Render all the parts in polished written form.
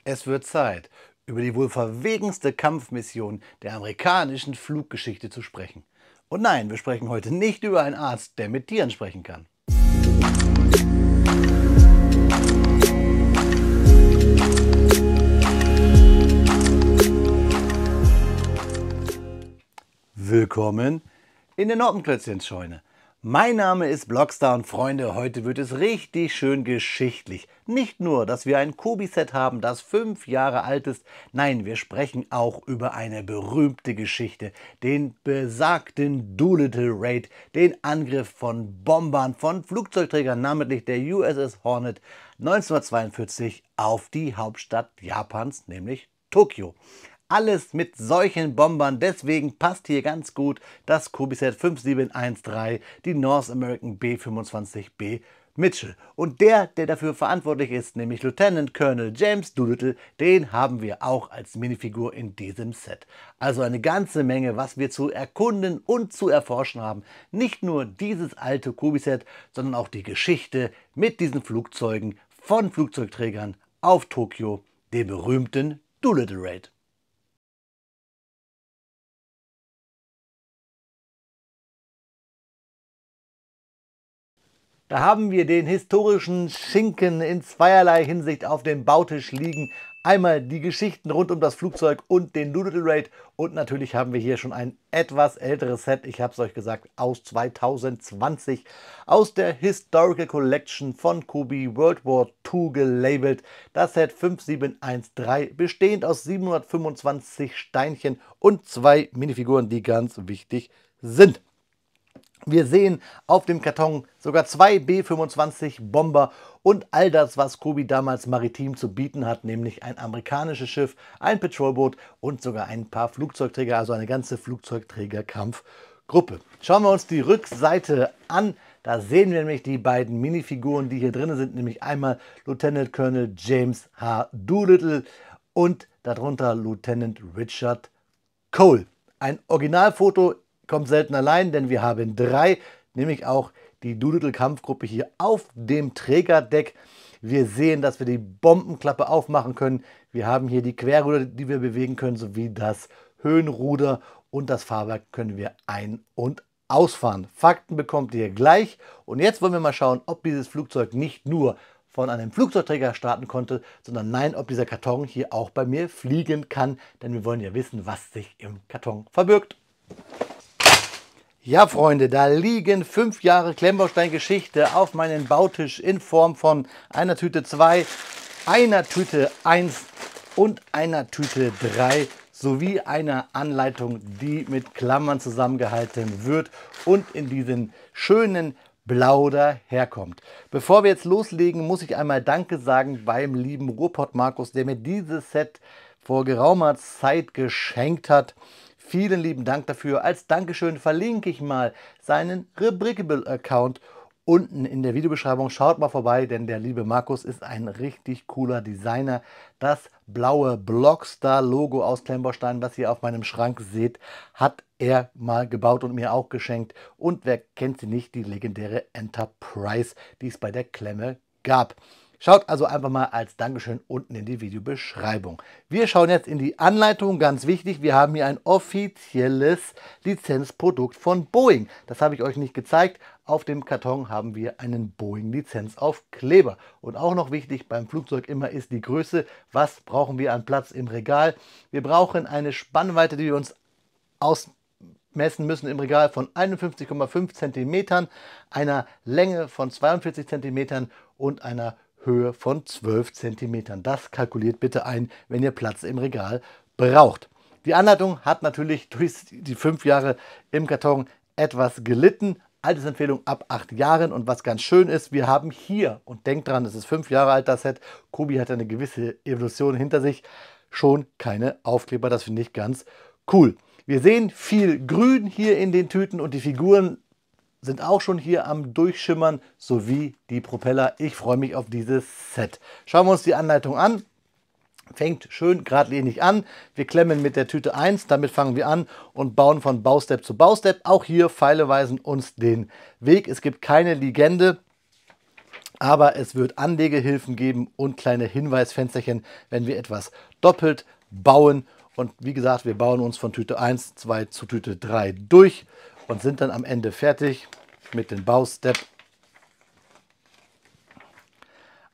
Es wird Zeit, über die wohl verwegenste Kampfmission der amerikanischen Fluggeschichte zu sprechen. Und nein, wir sprechen heute nicht über einen Arzt, der mit Tieren sprechen kann. Willkommen in der Noppenklötzchenscheune. Mein Name ist Blockstar und Freunde, heute wird es richtig schön geschichtlich. Nicht nur, dass wir ein Kobi-Set haben, das 5 Jahre alt ist, nein, wir sprechen auch über eine berühmte Geschichte, den besagten Doolittle Raid, den Angriff von Bombern, von Flugzeugträgern, namentlich der USS Hornet 1942 auf die Hauptstadt Japans, nämlich Tokio. Alles mit solchen Bombern, deswegen passt hier ganz gut das Kobi-Set 5713, die North American B-25B Mitchell. Und der dafür verantwortlich ist, nämlich Lieutenant Colonel James Doolittle, den haben wir auch als Minifigur in diesem Set. Also eine ganze Menge, was wir zu erkunden und zu erforschen haben. Nicht nur dieses alte Kobi-Set, sondern auch die Geschichte mit diesen Flugzeugen von Flugzeugträgern auf Tokio, dem berühmten Doolittle Raid. Da haben wir den historischen Schinken in zweierlei Hinsicht auf dem Bautisch liegen. Einmal die Geschichten rund um das Flugzeug und den Doolittle Raid. Und natürlich haben wir hier schon ein etwas älteres Set, ich habe es euch gesagt, aus 2020. Aus der Historical Collection von Kobi World War II gelabelt. Das Set 5713, bestehend aus 725 Steinchen und 2 Minifiguren, die ganz wichtig sind. Wir sehen auf dem Karton sogar 2 B-25 Bomber und all das, was Kobi damals maritim zu bieten hat, nämlich ein amerikanisches Schiff, ein Patrolboot und sogar ein paar Flugzeugträger, also eine ganze Flugzeugträgerkampfgruppe. Schauen wir uns die Rückseite an. Da sehen wir nämlich die beiden Minifiguren, die hier drin sind, nämlich einmal Lieutenant Colonel James H. Doolittle und darunter Lieutenant Richard Cole. Ein Originalfoto kommt selten allein, denn wir haben 3, nämlich auch die Doolittle-Kampfgruppe hier auf dem Trägerdeck. Wir sehen, dass wir die Bombenklappe aufmachen können. Wir haben hier die Querruder, die wir bewegen können, sowie das Höhenruder und das Fahrwerk können wir ein- und ausfahren. Fakten bekommt ihr gleich. Und jetzt wollen wir mal schauen, ob dieses Flugzeug nicht nur von einem Flugzeugträger starten konnte, sondern nein, ob dieser Karton hier auch bei mir fliegen kann, denn wir wollen ja wissen, was sich im Karton verbirgt. Ja, Freunde, da liegen 5 Jahre Klemmbaustein-Geschichte auf meinem Bautisch in Form von einer Tüte 2, einer Tüte 1 und einer Tüte 3 sowie einer Anleitung, die mit Klammern zusammengehalten wird und in diesen schönen Blau daherkommt. Bevor wir jetzt loslegen, muss ich einmal Danke sagen beim lieben Ruhrpott Markus, der mir dieses Set vor geraumer Zeit geschenkt hat. Vielen lieben Dank dafür. Als Dankeschön verlinke ich mal seinen Rebrickable-Account unten in der Videobeschreibung. Schaut mal vorbei, denn der liebe Markus ist ein richtig cooler Designer. Das blaue Blockstar-Logo aus Klemmbaustein, was ihr auf meinem Schrank seht, hat er mal gebaut und mir auch geschenkt. Und wer kennt sie nicht, die legendäre Enterprise, die es bei der Klemme gab. Schaut also einfach mal als Dankeschön unten in die Videobeschreibung. Wir schauen jetzt in die Anleitung, ganz wichtig, wir haben hier ein offizielles Lizenzprodukt von Boeing. Das habe ich euch nicht gezeigt. Auf dem Karton haben wir einen Boeing-Lizenzaufkleber. Und auch noch wichtig beim Flugzeug immer ist die Größe. Was brauchen wir an Platz im Regal? Wir brauchen eine Spannweite, die wir uns ausmessen müssen im Regal von 51,5 cm, einer Länge von 42 cm und einer Höhe von 12 cm. Das kalkuliert bitte ein, wenn ihr Platz im Regal braucht. Die Anleitung hat natürlich durch die 5 Jahre im Karton etwas gelitten. Altersempfehlung ab 8 Jahren. Und was ganz schön ist, wir haben hier, und denkt dran, es ist 5 Jahre alt das Set, Kobi hat eine gewisse Evolution hinter sich, schon keine Aufkleber. Das finde ich ganz cool. Wir sehen viel Grün hier in den Tüten und die Figuren sind auch schon hier am Durchschimmern, sowie die Propeller. Ich freue mich auf dieses Set. Schauen wir uns die Anleitung an. Fängt schön geradlinig an. Wir klemmen mit der Tüte 1, damit fangen wir an und bauen von Baustep zu Baustep. Auch hier Pfeile weisen uns den Weg. Es gibt keine Legende. Aber es wird Anlegehilfen geben und kleine Hinweisfensterchen, wenn wir etwas doppelt bauen. Und wie gesagt, wir bauen uns von Tüte 1, 2 zu Tüte 3 durch und sind dann am Ende fertig mit dem Baustep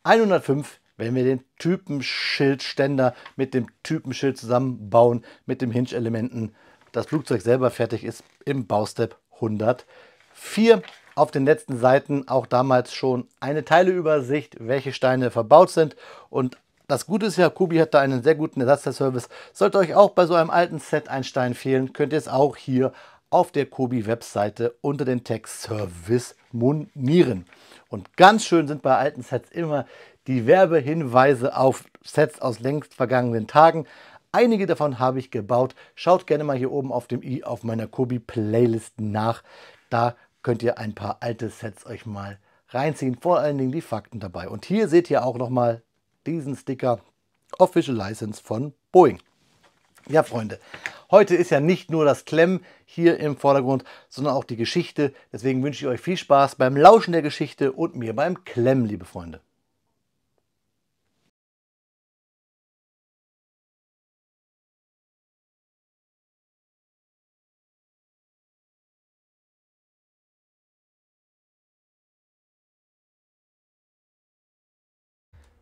105, wenn wir den Typenschildständer mit dem Typenschild zusammenbauen, mit den Hinge-Elementen. Das Flugzeug selber fertig ist im Baustep 104. Auf den letzten Seiten auch damals schon eine Teileübersicht, welche Steine verbaut sind. Und das Gute ist ja, Kubi hat da einen sehr guten Ersatzteilservice. Sollte euch auch bei so einem alten Set ein Stein fehlen, könnt ihr es auch hier auf der Kubi-Webseite unter den Text Service monieren. Und ganz schön sind bei alten Sets immer die Werbehinweise auf Sets aus längst vergangenen Tagen. Einige davon habe ich gebaut. Schaut gerne mal hier oben auf dem i auf meiner Kubi-Playlist nach. Da könnt ihr ein paar alte Sets euch mal reinziehen. Vor allen Dingen die Fakten dabei. Und hier seht ihr auch nochmal diesen Sticker Official License von Boeing. Ja, Freunde, heute ist ja nicht nur das Klemmen hier im Vordergrund, sondern auch die Geschichte. Deswegen wünsche ich euch viel Spaß beim Lauschen der Geschichte und mir beim Klemmen, liebe Freunde.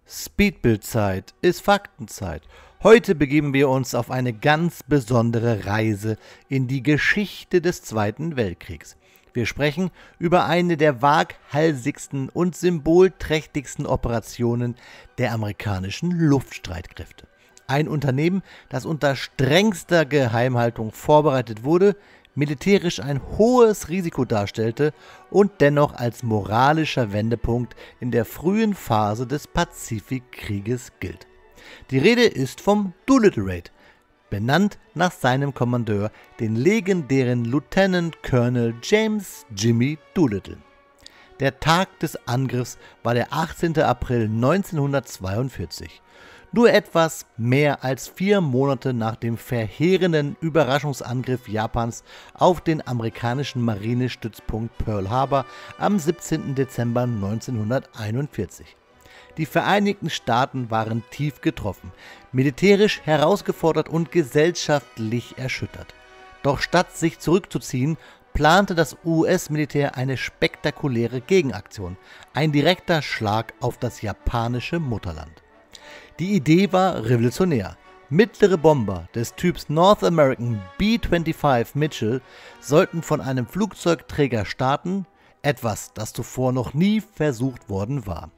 Speedbildzeit ist Faktenzeit. Heute begeben wir uns auf eine ganz besondere Reise in die Geschichte des Zweiten Weltkriegs. Wir sprechen über eine der waghalsigsten und symbolträchtigsten Operationen der amerikanischen Luftstreitkräfte. Ein Unternehmen, das unter strengster Geheimhaltung vorbereitet wurde, militärisch ein hohes Risiko darstellte und dennoch als moralischer Wendepunkt in der frühen Phase des Pazifikkrieges gilt. Die Rede ist vom Doolittle Raid, benannt nach seinem Kommandeur, den legendären Lieutenant Colonel James Jimmy Doolittle. Der Tag des Angriffs war der 18. April 1942. Nur etwas mehr als 4 Monate nach dem verheerenden Überraschungsangriff Japans auf den amerikanischen Marinestützpunkt Pearl Harbor am 17. Dezember 1941. Die Vereinigten Staaten waren tief getroffen, militärisch herausgefordert und gesellschaftlich erschüttert. Doch statt sich zurückzuziehen, plante das US-Militär eine spektakuläre Gegenaktion, ein direkter Schlag auf das japanische Mutterland. Die Idee war revolutionär. Mittlere Bomber des Typs North American B-25 Mitchell sollten von einem Flugzeugträger starten, etwas, das zuvor noch nie versucht worden war.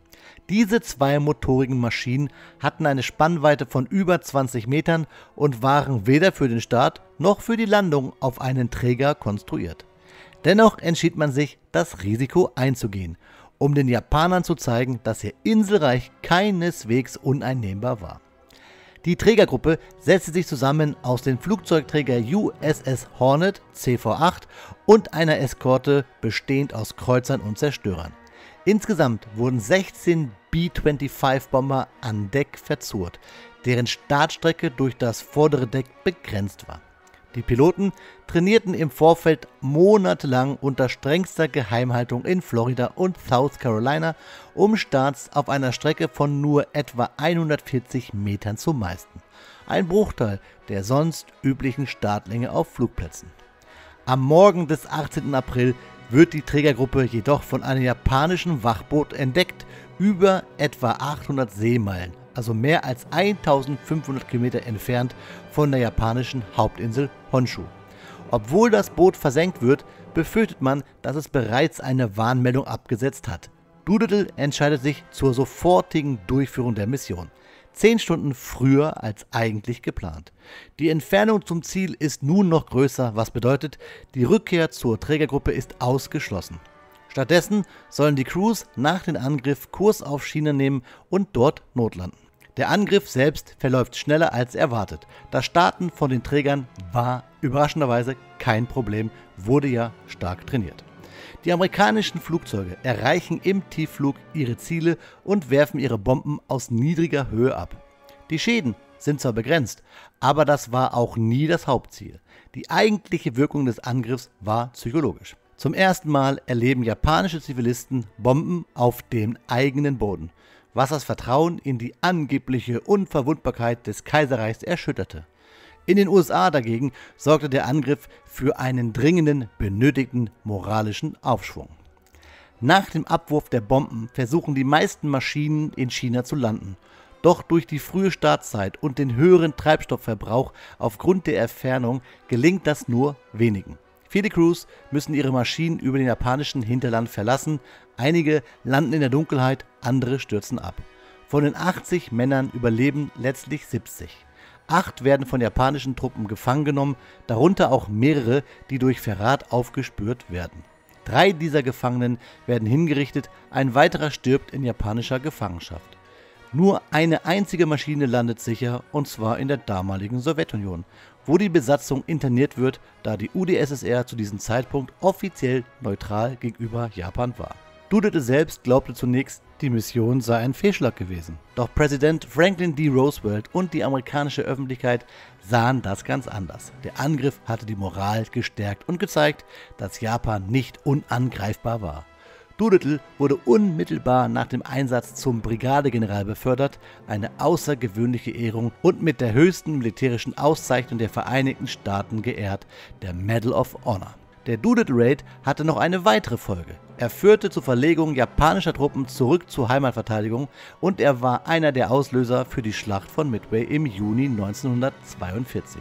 Diese zweimotorigen Maschinen hatten eine Spannweite von über 20 Metern und waren weder für den Start noch für die Landung auf einen Träger konstruiert. Dennoch entschied man sich, das Risiko einzugehen, um den Japanern zu zeigen, dass ihr Inselreich keineswegs uneinnehmbar war. Die Trägergruppe setzte sich zusammen aus den Flugzeugträger USS Hornet CV-8 und einer Eskorte bestehend aus Kreuzern und Zerstörern. Insgesamt wurden 16 B-25-Bomber an Deck verzurrt, deren Startstrecke durch das vordere Deck begrenzt war. Die Piloten trainierten im Vorfeld monatelang unter strengster Geheimhaltung in Florida und South Carolina, um Starts auf einer Strecke von nur etwa 140 Metern zu meistern. Ein Bruchteil der sonst üblichen Startlänge auf Flugplätzen. Am Morgen des 18. April wird die Trägergruppe jedoch von einem japanischen Wachboot entdeckt, über etwa 800 Seemeilen, also mehr als 1500 Kilometer entfernt von der japanischen Hauptinsel Honshu. Obwohl das Boot versenkt wird, befürchtet man, dass es bereits eine Warnmeldung abgesetzt hat. Doolittle entscheidet sich zur sofortigen Durchführung der Mission. 10 Stunden früher als eigentlich geplant. Die Entfernung zum Ziel ist nun noch größer, was bedeutet, die Rückkehr zur Trägergruppe ist ausgeschlossen. Stattdessen sollen die Crews nach dem Angriff Kurs auf China nehmen und dort notlanden. Der Angriff selbst verläuft schneller als erwartet. Das Starten von den Trägern war überraschenderweise kein Problem, wurde ja stark trainiert. Die amerikanischen Flugzeuge erreichen im Tiefflug ihre Ziele und werfen ihre Bomben aus niedriger Höhe ab. Die Schäden sind zwar begrenzt, aber das war auch nie das Hauptziel. Die eigentliche Wirkung des Angriffs war psychologisch. Zum ersten Mal erleben japanische Zivilisten Bomben auf dem eigenen Boden, was das Vertrauen in die angebliche Unverwundbarkeit des Kaiserreichs erschütterte. In den USA dagegen sorgte der Angriff für einen dringenden, benötigten moralischen Aufschwung. Nach dem Abwurf der Bomben versuchen die meisten Maschinen in China zu landen. Doch durch die frühe Startzeit und den höheren Treibstoffverbrauch aufgrund der Entfernung gelingt das nur wenigen. Viele Crews müssen ihre Maschinen über den japanischen Hinterland verlassen, einige landen in der Dunkelheit, andere stürzen ab. Von den 80 Männern überleben letztlich 70. 8 werden von japanischen Truppen gefangen genommen, darunter auch mehrere, die durch Verrat aufgespürt werden. 3 dieser Gefangenen werden hingerichtet, ein weiterer stirbt in japanischer Gefangenschaft. Nur eine einzige Maschine landet sicher, und zwar in der damaligen Sowjetunion, wo die Besatzung interniert wird, da die UdSSR zu diesem Zeitpunkt offiziell neutral gegenüber Japan war. Doolittle selbst glaubte zunächst, die Mission sei ein Fehlschlag gewesen. Doch Präsident Franklin D. Roosevelt und die amerikanische Öffentlichkeit sahen das ganz anders. Der Angriff hatte die Moral gestärkt und gezeigt, dass Japan nicht unangreifbar war. Doolittle wurde unmittelbar nach dem Einsatz zum Brigadegeneral befördert, eine außergewöhnliche Ehrung, und mit der höchsten militärischen Auszeichnung der Vereinigten Staaten geehrt, der Medal of Honor. Der Doolittle Raid hatte noch eine weitere Folge. Er führte zur Verlegung japanischer Truppen zurück zur Heimatverteidigung und er war einer der Auslöser für die Schlacht von Midway im Juni 1942.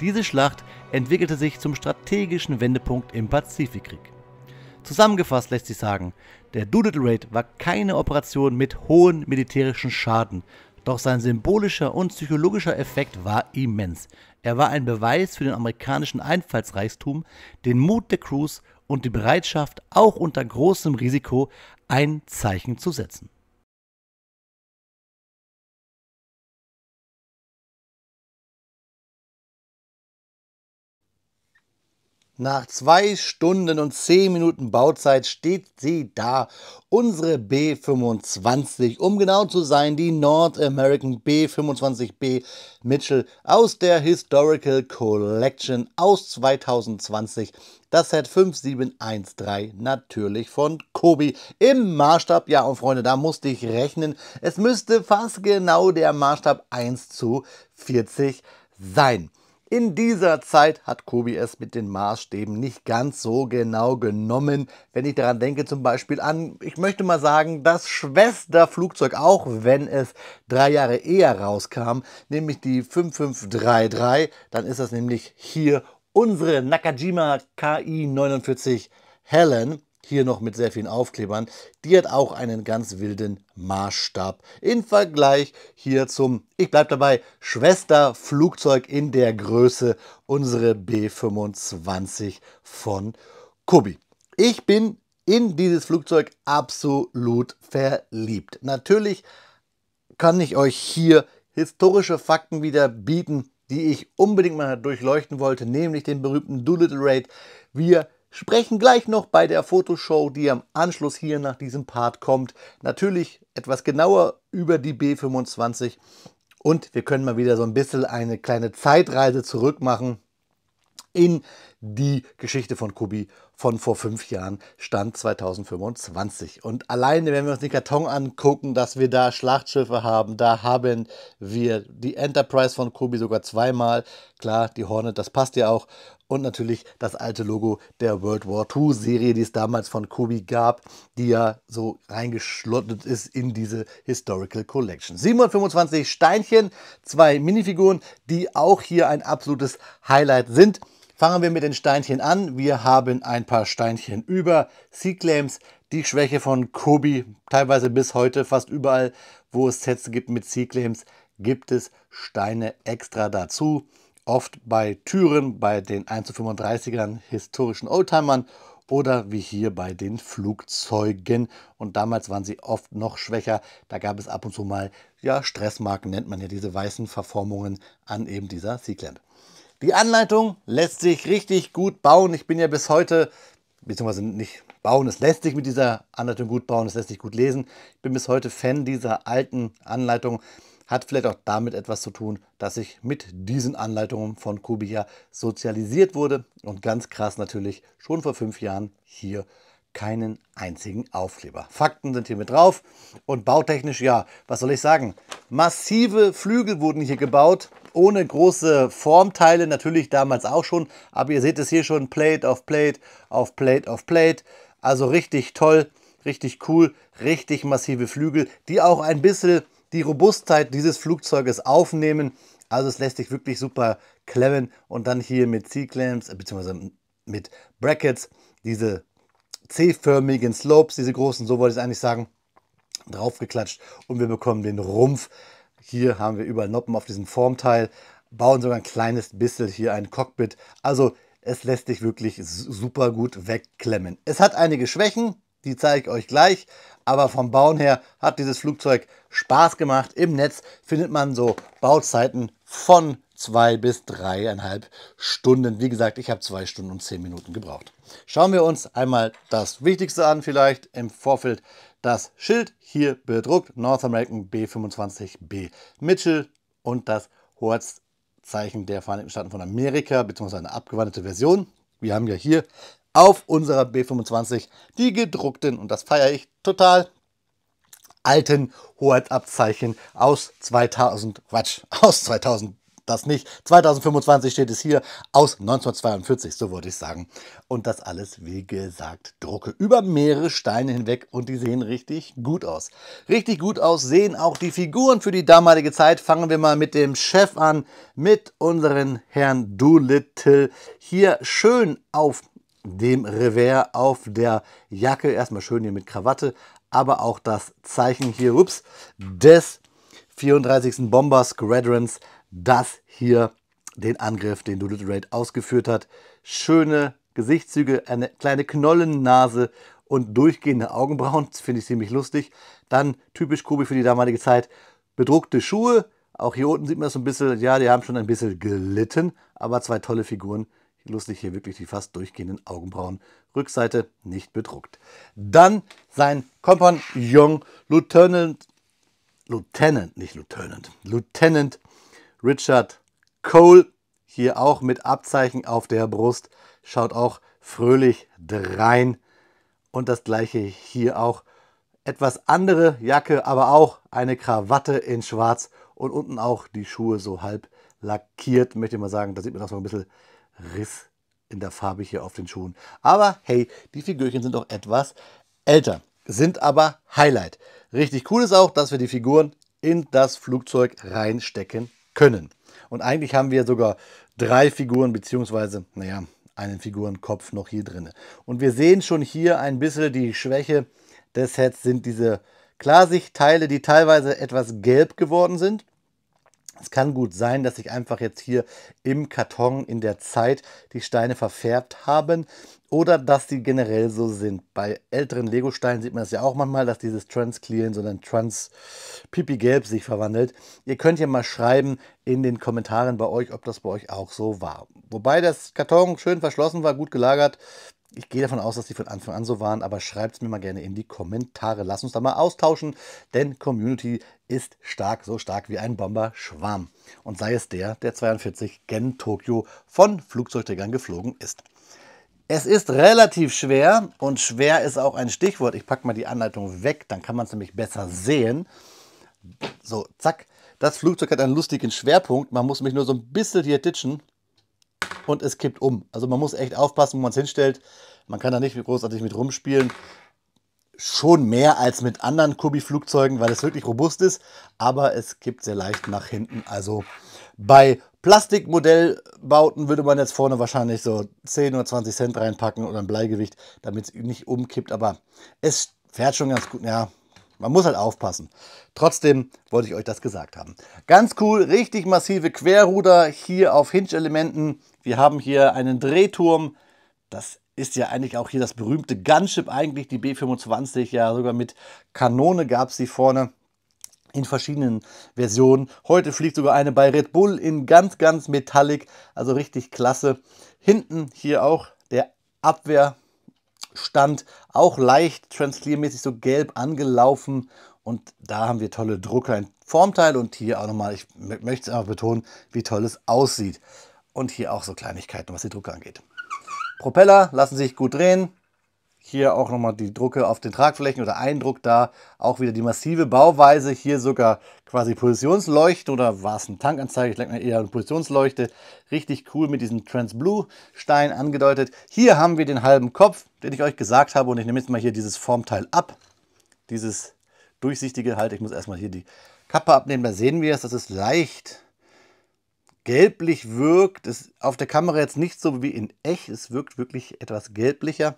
Diese Schlacht entwickelte sich zum strategischen Wendepunkt im Pazifikkrieg. Zusammengefasst lässt sich sagen, der Doolittle Raid war keine Operation mit hohem militärischen Schaden, doch sein symbolischer und psychologischer Effekt war immens. Er war ein Beweis für den amerikanischen Einfallsreichtum, den Mut der Crews und die Bereitschaft, auch unter großem Risiko ein Zeichen zu setzen. Nach 2 Stunden und 10 Minuten Bauzeit steht sie da, unsere B-25, um genau zu sein, die North American B-25B Mitchell aus der Historical Collection aus 2020. Das Set 5713, natürlich von Kobi im Maßstab. Ja, und Freunde, da musste ich rechnen. Es müsste fast genau der Maßstab 1:40 sein. In dieser Zeit hat Kobi es mit den Maßstäben nicht ganz so genau genommen. Wenn ich daran denke, zum Beispiel an, ich möchte mal sagen, das Schwesterflugzeug, auch wenn es 3 Jahre eher rauskam, nämlich die 5533, dann ist das nämlich hier unsere Nakajima KI-49 Helen. Hier noch mit sehr vielen Aufklebern. Die hat auch einen ganz wilden Maßstab. Im Vergleich hier zum, ich bleibe dabei, Schwesterflugzeug in der Größe, unsere B-25 von Kobi. Ich bin in dieses Flugzeug absolut verliebt. Natürlich kann ich euch hier historische Fakten wieder bieten, die ich unbedingt mal durchleuchten wollte, nämlich den berühmten Doolittle Raid. Wir sprechen gleich noch bei der Fotoshow, die am Anschluss hier nach diesem Part kommt, natürlich etwas genauer über die B-25 und wir können mal wieder so ein bisschen eine kleine Zeitreise zurück machen in die Geschichte von Kobi von vor 5 Jahren, Stand 2025. Und alleine, wenn wir uns den Karton angucken, dass wir da Schlachtschiffe haben, da haben wir die Enterprise von Kobi sogar 2-mal. Klar, die Hornet, das passt ja auch. Und natürlich das alte Logo der World War II Serie, die es damals von Kobi gab, die ja so reingeschlottet ist in diese Historical Collection. 725 Steinchen, 2 Minifiguren, die auch hier ein absolutes Highlight sind. Fangen wir mit den Steinchen an. Wir haben ein paar Steinchen über Seaclaims, die Schwäche von Kobi, teilweise bis heute fast überall, wo es Sets gibt mit Seaclaims, gibt es Steine extra dazu. Oft bei Türen, bei den 1:35ern, historischen Oldtimern oder wie hier bei den Flugzeugen. Und damals waren sie oft noch schwächer. Da gab es ab und zu mal, ja, Stressmarken nennt man ja diese weißen Verformungen an eben dieser Seaclaim. Die Anleitung lässt sich richtig gut bauen. Ich bin ja bis heute, beziehungsweise nicht bauen, es lässt sich mit dieser Anleitung gut bauen, es lässt sich gut lesen. Ich bin bis heute Fan dieser alten Anleitung. Hat vielleicht auch damit etwas zu tun, dass ich mit diesen Anleitungen von Kubica sozialisiert wurde und ganz krass natürlich schon vor 5 Jahren hier keinen einzigen Aufkleber. Fakten sind hier mit drauf und bautechnisch, ja, was soll ich sagen? Massive Flügel wurden hier gebaut, ohne große Formteile, natürlich damals auch schon, aber ihr seht es hier schon, Plate auf Plate auf Plate auf Plate, also richtig toll, richtig cool, richtig massive Flügel, die auch ein bisschen die Robustheit dieses Flugzeuges aufnehmen. Also es lässt sich wirklich super klemmen und dann hier mit C-Clamps bzw. mit Brackets diese C-förmigen Slopes, diese großen, so wollte ich es eigentlich sagen, draufgeklatscht und wir bekommen den Rumpf. Hier haben wir überall Noppen auf diesem Formteil, bauen sogar ein kleines bisschen hier ein Cockpit. Also es lässt sich wirklich super gut wegklemmen. Es hat einige Schwächen, die zeige ich euch gleich, aber vom Bauen her hat dieses Flugzeug Spaß gemacht. Im Netz findet man so Bauzeiten von 2 bis 3,5 Stunden. Wie gesagt, ich habe 2 Stunden und 10 Minuten gebraucht. Schauen wir uns einmal das Wichtigste an, vielleicht im Vorfeld das Schild hier bedruckt, North American B-25B Mitchell und das Hoheitszeichen der Vereinigten Staaten von Amerika, beziehungsweise eine abgewandelte Version. Wir haben ja hier auf unserer B-25 die gedruckten, und das feiere ich total, alten Hoheitsabzeichen aus 2000, Quatsch, aus 2000, das nicht, 2025 steht es hier, aus 1942, so wollte ich sagen. Und das alles, wie gesagt, drucke über mehrere Steine hinweg und die sehen richtig gut aus. Richtig gut aus sehen auch die Figuren für die damalige Zeit. Fangen wir mal mit dem Chef an, mit unseren Herrn Doolittle. Hier schön auf dem Revers auf der Jacke, erstmal schön hier mit Krawatte, aber auch das Zeichen hier, ups, des 34. Bomber Squadrons, das hier den Angriff, den Doolittle Raid ausgeführt hat. Schöne Gesichtszüge, eine kleine Knollennase und durchgehende Augenbrauen, das finde ich ziemlich lustig. Dann typisch Kubi für die damalige Zeit, bedruckte Schuhe. Auch hier unten sieht man das so ein bisschen, ja, die haben schon ein bisschen gelitten, aber 2 tolle Figuren. Lustig hier wirklich die fast durchgehenden Augenbrauen. Rückseite nicht bedruckt. Dann sein Kompagnon Lieutenant Richard Cole. Hier auch mit Abzeichen auf der Brust. Schaut auch fröhlich drein. Und das gleiche hier auch. Etwas andere Jacke, aber auch eine Krawatte in schwarz. Und unten auch die Schuhe so halb lackiert. Möchte ich mal sagen, da sieht man auch so ein bisschen Riss in der Farbe hier auf den Schuhen. Aber hey, die Figürchen sind doch etwas älter, sind aber Highlight. Richtig cool ist auch, dass wir die Figuren in das Flugzeug reinstecken können. Und eigentlich haben wir sogar 3 Figuren, beziehungsweise, naja, einen Figurenkopf noch hier drin. Und wir sehen schon hier ein bisschen die Schwäche des Sets, sind diese Klarsichtteile, die teilweise etwas gelb geworden sind. Es kann gut sein, dass sich einfach jetzt hier im Karton in der Zeit die Steine verfärbt haben oder dass sie generell so sind. Bei älteren Lego-Steinen sieht man das ja auch manchmal, dass dieses Trans-Clear, sondern Trans-Pipi-Gelb sich verwandelt. Ihr könnt ja mal schreiben in den Kommentaren bei euch, ob das bei euch auch so war. Wobei das Karton schön verschlossen war, gut gelagert. Ich gehe davon aus, dass die von Anfang an so waren, aber schreibt es mir mal gerne in die Kommentare. Lasst uns da mal austauschen, denn Community ist stark, so stark wie ein Bomberschwarm. Und sei es der 42 gen Tokyo von Flugzeugträgern geflogen ist. Es ist relativ schwer und schwer ist auch ein Stichwort. Ich packe mal die Anleitung weg, dann kann man es nämlich besser sehen. So, zack. Das Flugzeug hat einen lustigen Schwerpunkt. Man muss mich nur so ein bisschen hier ditchen. Und es kippt um. Also man muss echt aufpassen, wo man es hinstellt. Man kann da nicht großartig mit rumspielen. Schon mehr als mit anderen Kubi-Flugzeugen, weil es wirklich robust ist. Aber es kippt sehr leicht nach hinten. Also bei Plastikmodellbauten würde man jetzt vorne wahrscheinlich so 10 oder 20 Cent reinpacken oder ein Bleigewicht, damit es nicht umkippt. Aber es fährt schon ganz gut. Ja, man muss halt aufpassen. Trotzdem wollte ich euch das gesagt haben. Ganz cool, richtig massive Querruder hier auf Hinge-Elementen. Wir haben hier einen Drehturm. Das ist ja eigentlich auch hier das berühmte Gunship, eigentlich die B-25. Ja, sogar mit Kanone gab es sie vorne in verschiedenen Versionen. Heute fliegt sogar eine bei Red Bull in ganz, ganz metallic. Also richtig klasse. Hinten hier auch der Abwehrstand, auch leicht Transclear-mäßig so gelb angelaufen. Und da haben wir tolle Drucker in Formteil und hier auch nochmal, ich möchte es einfach betonen, wie toll es aussieht. Und hier auch so Kleinigkeiten, was die Drucker angeht. Propeller lassen sich gut drehen. Hier auch nochmal die Drucke auf den Tragflächen oder Eindruck da. Auch wieder die massive Bauweise. Hier sogar quasi Positionsleuchte oder war es eine Tankanzeige? Ich denke mal eher eine Positionsleuchte. Richtig cool mit diesem Transblue-Stein angedeutet. Hier haben wir den halben Kopf, den ich euch gesagt habe. Und ich nehme jetzt mal hier dieses Formteil ab. Dieses durchsichtige halt. Ich muss erstmal hier die Kappe abnehmen. Da sehen wir es, dass es leicht gelblich wirkt. Es auf der Kamera jetzt nicht so wie in echt. Es wirkt wirklich etwas gelblicher.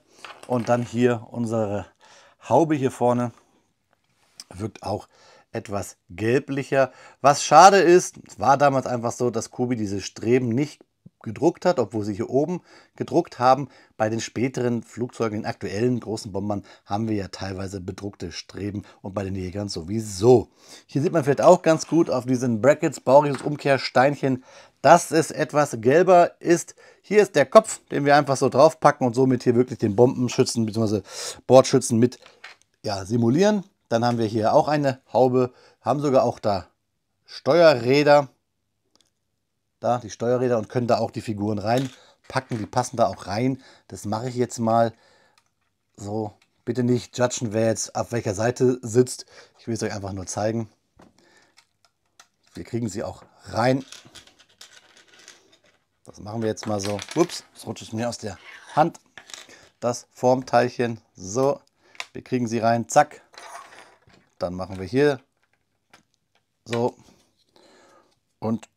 Und dann hier unsere Haube hier vorne wirkt auch etwas gelblicher. Was schade ist, es war damals einfach so, dass Kobi diese Streben nicht gedruckt hat, obwohl sie hier oben gedruckt haben. Bei den späteren Flugzeugen, den aktuellen großen Bombern, haben wir ja teilweise bedruckte Streben und bei den Jägern sowieso. Hier sieht man vielleicht auch ganz gut auf diesen Brackets, bauliches Umkehrsteinchen, dass es etwas gelber ist. Hier ist der Kopf, den wir einfach so draufpacken und somit hier wirklich den Bombenschützen bzw. Bordschützen mit simulieren. Dann haben wir hier auch eine Haube, haben sogar auch da Steuerräder. Da die Steuerräder und können da auch die Figuren reinpacken. Die passen da auch rein. Das mache ich jetzt mal so. Bitte nicht judgen, wer jetzt auf welcher Seite sitzt. Ich will es euch einfach nur zeigen. Wir kriegen sie auch rein. Das machen wir jetzt mal so. Ups, das rutscht es mir aus der Hand. Das Formteilchen. So, wir kriegen sie rein. Zack. Dann machen wir hier so und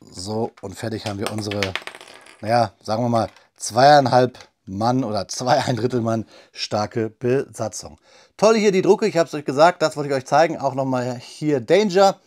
so und fertig haben wir unsere, naja, sagen wir mal 2,5 Mann oder 2,1 Mann starke Besatzung. Toll hier die Drucke, ich habe es euch gesagt, das wollte ich euch zeigen. Auch nochmal hier Danger.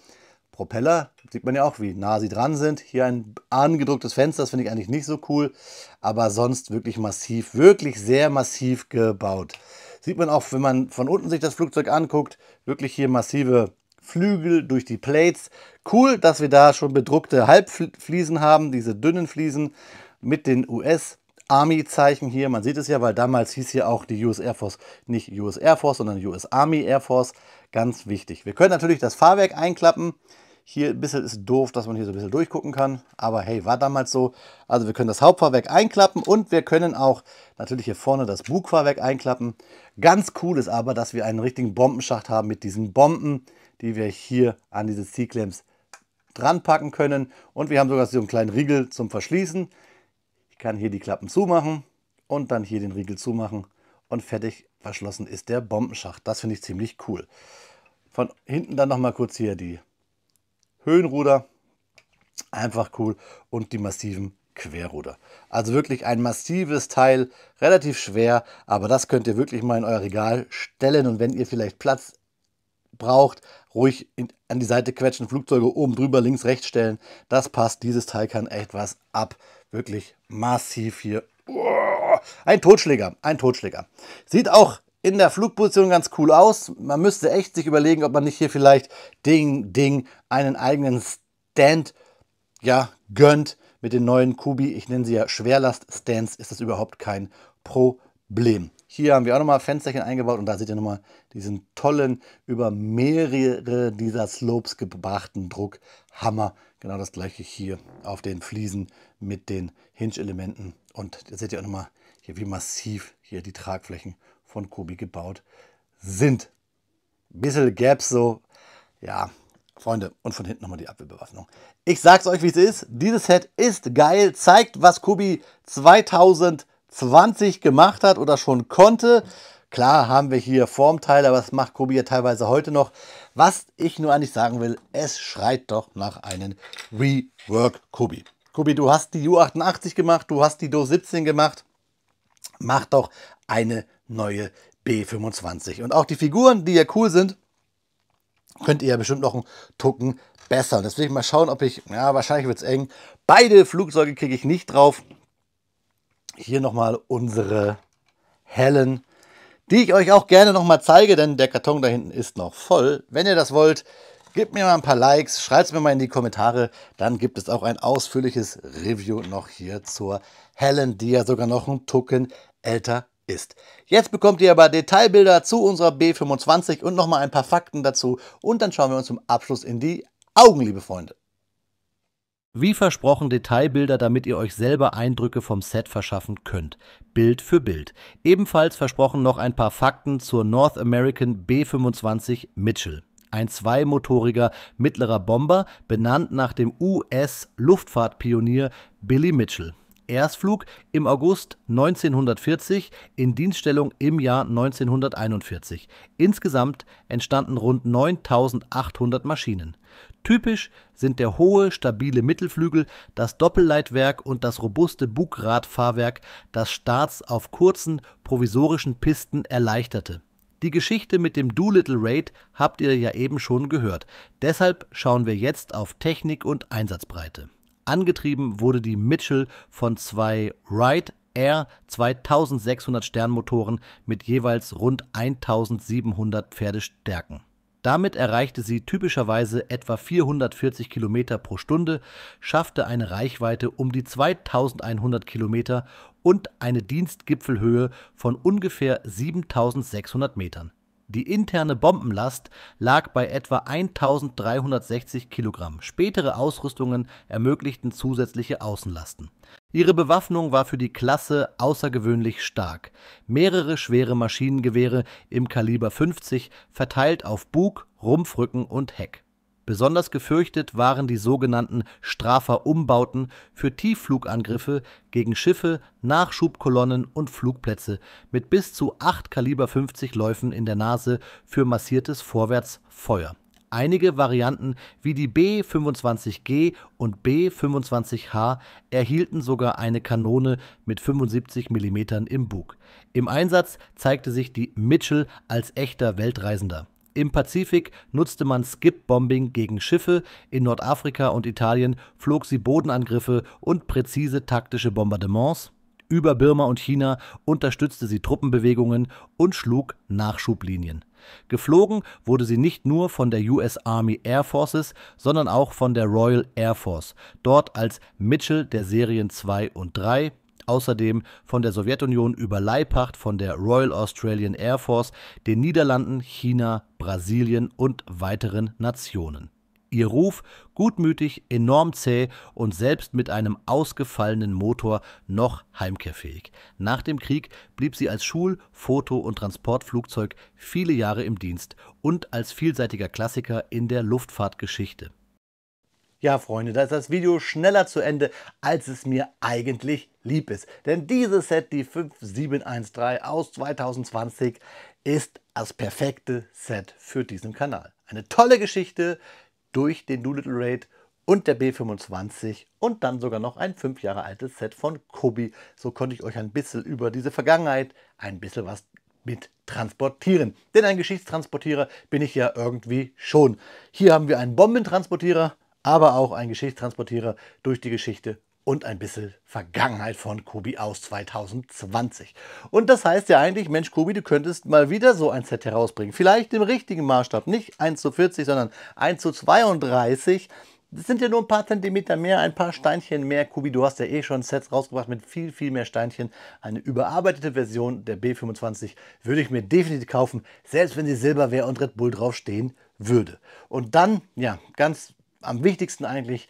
Propeller, sieht man ja auch, wie nah sie dran sind. Hier ein angedrucktes Fenster, das finde ich eigentlich nicht so cool. Aber sonst wirklich massiv, wirklich sehr massiv gebaut. Sieht man auch, wenn man von unten sich das Flugzeug anguckt, wirklich hier massive Flügel durch die Plates. Cool, dass wir da schon bedruckte Halbfliesen haben, diese dünnen Fliesen mit den US-Army-Zeichen hier. Man sieht es ja, weil damals hieß hier auch die US Air Force nicht US Air Force, sondern US Army Air Force. Ganz wichtig. Wir können natürlich das Fahrwerk einklappen. Hier ein bisschen ist doof, dass man hier so ein bisschen durchgucken kann. Aber hey, war damals so. Also wir können das Hauptfahrwerk einklappen und wir können auch natürlich hier vorne das Bugfahrwerk einklappen. Ganz cool ist aber, dass wir einen richtigen Bombenschacht haben mit diesen Bomben, die wir hier an diese C-Clamps dran packen können. Und wir haben sogar so einen kleinen Riegel zum Verschließen. Ich kann hier die Klappen zumachen und dann hier den Riegel zumachen. Und fertig verschlossen ist der Bombenschacht. Das finde ich ziemlich cool. Von hinten dann nochmal kurz hier die Höhenruder, einfach cool, und die massiven Querruder. Also wirklich ein massives Teil, relativ schwer, aber das könnt ihr wirklich mal in euer Regal stellen und wenn ihr vielleicht Platz braucht, ruhig an die Seite quetschen, Flugzeuge oben drüber, links, rechts stellen, das passt, dieses Teil kann echt was ab, wirklich massiv hier. Ein Totschläger, ein Totschläger. Sieht auch in der Flugposition ganz cool aus. Man müsste echt sich überlegen, ob man nicht hier vielleicht einen eigenen Stand gönnt mit den neuen Kubi. Ich nenne sie ja Schwerlast-Stands, ist das überhaupt kein Problem. Hier haben wir auch nochmal Fensterchen eingebaut und da seht ihr nochmal diesen tollen, über mehrere dieser Slopes gebrachten Druck. Hammer. Genau das gleiche hier auf den Fliesen mit den Hinge-Elementen. Und da seht ihr auch nochmal hier, wie massiv hier die Tragflächen von Kobi gebaut sind. Ein bisschen Gaps so, ja, Freunde, und von hinten nochmal die Abwehrbewaffnung. Ich sag's euch, wie es ist. Dieses Set ist geil, zeigt, was Kobi 2020 gemacht hat oder schon konnte. Klar haben wir hier Formteile, aber das macht Kobi ja teilweise heute noch. Was ich nur eigentlich sagen will, es schreit doch nach einem Rework Kobi. Kobi, du hast die U88 gemacht, du hast die Do 17 gemacht. Mach doch eine neue B25. Und auch die Figuren, die ja cool sind, könnt ihr ja bestimmt noch einen Tucken besser. Und jetzt will ich mal schauen, ob ich, ja, wahrscheinlich wird es eng. Beide Flugzeuge kriege ich nicht drauf. Hier nochmal unsere hellen, die ich euch auch gerne nochmal zeige, denn der Karton da hinten ist noch voll. Wenn ihr das wollt, gebt mir mal ein paar Likes, schreibt es mir mal in die Kommentare. Dann gibt es auch ein ausführliches Review noch hier zur hellen, die ja sogar noch einen Tucken älter ist. Jetzt bekommt ihr aber Detailbilder zu unserer B25 und nochmal ein paar Fakten dazu und dann schauen wir uns zum Abschluss in die Augen, liebe Freunde. Wie versprochen Detailbilder, damit ihr euch selber Eindrücke vom Set verschaffen könnt. Bild für Bild. Ebenfalls versprochen noch ein paar Fakten zur North American B25 Mitchell. Ein zweimotoriger mittlerer Bomber, benannt nach dem US-Luftfahrtpionier Billy Mitchell. Erstflug im August 1940, in Dienststellung im Jahr 1941. Insgesamt entstanden rund 9.800 Maschinen. Typisch sind der hohe, stabile Mittelflügel, das Doppelleitwerk und das robuste Bugradfahrwerk, das Starts auf kurzen, provisorischen Pisten erleichterte. Die Geschichte mit dem Doolittle Raid habt ihr ja eben schon gehört. Deshalb schauen wir jetzt auf Technik und Einsatzbreite. Angetrieben wurde die Mitchell von zwei Wright Air 2600 Sternmotoren mit jeweils rund 1700 Pferdestärken. Damit erreichte sie typischerweise etwa 440 Kilometer pro Stunde, schaffte eine Reichweite um die 2100 Kilometer und eine Dienstgipfelhöhe von ungefähr 7600 Metern. Die interne Bombenlast lag bei etwa 1360 Kilogramm. Spätere Ausrüstungen ermöglichten zusätzliche Außenlasten. Ihre Bewaffnung war für die Klasse außergewöhnlich stark. Mehrere schwere Maschinengewehre im Kaliber 50 verteilt auf Bug, Rumpfrücken und Heck. Besonders gefürchtet waren die sogenannten Strafer-Umbauten für Tiefflugangriffe gegen Schiffe, Nachschubkolonnen und Flugplätze mit bis zu 8 Kaliber 50 Läufen in der Nase für massiertes Vorwärtsfeuer. Einige Varianten wie die B-25G und B-25H erhielten sogar eine Kanone mit 75 mm im Bug. Im Einsatz zeigte sich die Mitchell als echter Weltreisender. Im Pazifik nutzte man Skip-Bombing gegen Schiffe, in Nordafrika und Italien flog sie Bodenangriffe und präzise taktische Bombardements. Über Birma und China unterstützte sie Truppenbewegungen und schlug Nachschublinien. Geflogen wurde sie nicht nur von der US Army Air Forces, sondern auch von der Royal Air Force, dort als Mitchell der Serien 2 und 3, außerdem von der Sowjetunion über Leihpacht von der Royal Australian Air Force, den Niederlanden, China, Brasilien und weiteren Nationen. Ihr Ruf, gutmütig, enorm zäh und selbst mit einem ausgefallenen Motor noch heimkehrfähig. Nach dem Krieg blieb sie als Schul-, Foto- und Transportflugzeug viele Jahre im Dienst und als vielseitiger Klassiker in der Luftfahrtgeschichte. Ja, Freunde, da ist das Video schneller zu Ende, als es mir eigentlich lieb ist. Denn dieses Set, die 5713 aus 2020, ist das perfekte Set für diesen Kanal. Eine tolle Geschichte durch den Doolittle Raid und der B25 und dann sogar noch ein 5 Jahre altes Set von Cobie. So konnte ich euch ein bisschen über diese Vergangenheit ein bisschen was mit transportieren. Denn ein Geschichtstransportierer bin ich ja irgendwie schon. Hier haben wir einen Bombentransportierer, aber auch einen Geschichtstransportierer durch die Geschichte und ein bisschen Vergangenheit von Cobie aus 2020. Und das heißt ja eigentlich, Mensch Cobie, du könntest mal wieder so ein Set herausbringen. Vielleicht im richtigen Maßstab, nicht 1:40, sondern 1:32. Das sind ja nur ein paar Zentimeter mehr, ein paar Steinchen mehr. Cobie, du hast ja eh schon Sets rausgebracht mit viel, viel mehr Steinchen. Eine überarbeitete Version der B25 würde ich mir definitiv kaufen, selbst wenn sie Silber wäre und Red Bull draufstehen würde. Und dann, ja, ganz am wichtigsten eigentlich,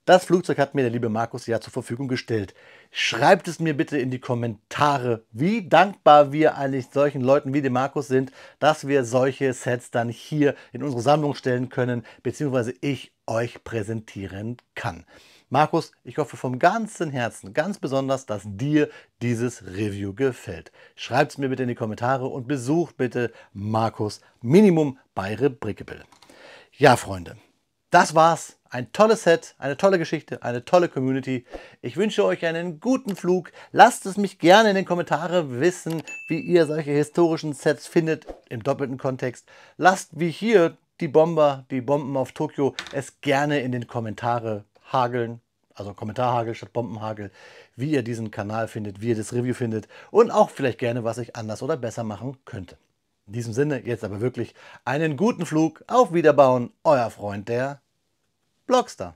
das Flugzeug hat mir der liebe Markus ja zur Verfügung gestellt. Schreibt es mir bitte in die Kommentare, wie dankbar wir eigentlich solchen Leuten wie dem Markus sind, dass wir solche Sets dann hier in unsere Sammlung stellen können, beziehungsweise ich euch präsentieren kann. Markus, ich hoffe vom ganzen Herzen, ganz besonders, dass dir dieses Review gefällt. Schreibt es mir bitte in die Kommentare und besucht bitte Markus Minimum bei Rebrickable. Ja, Freunde. Das war's. Ein tolles Set, eine tolle Geschichte, eine tolle Community. Ich wünsche euch einen guten Flug. Lasst es mich gerne in den Kommentaren wissen, wie ihr solche historischen Sets findet im doppelten Kontext. Lasst wie hier die Bomben auf Tokio es gerne in den Kommentaren hageln. Also Kommentarhagel statt Bombenhagel, wie ihr diesen Kanal findet, wie ihr das Review findet und auch vielleicht gerne, was ich anders oder besser machen könnte. In diesem Sinne, jetzt aber wirklich einen guten Flug, auf Wiederbauen, euer Freund, der Blockstar.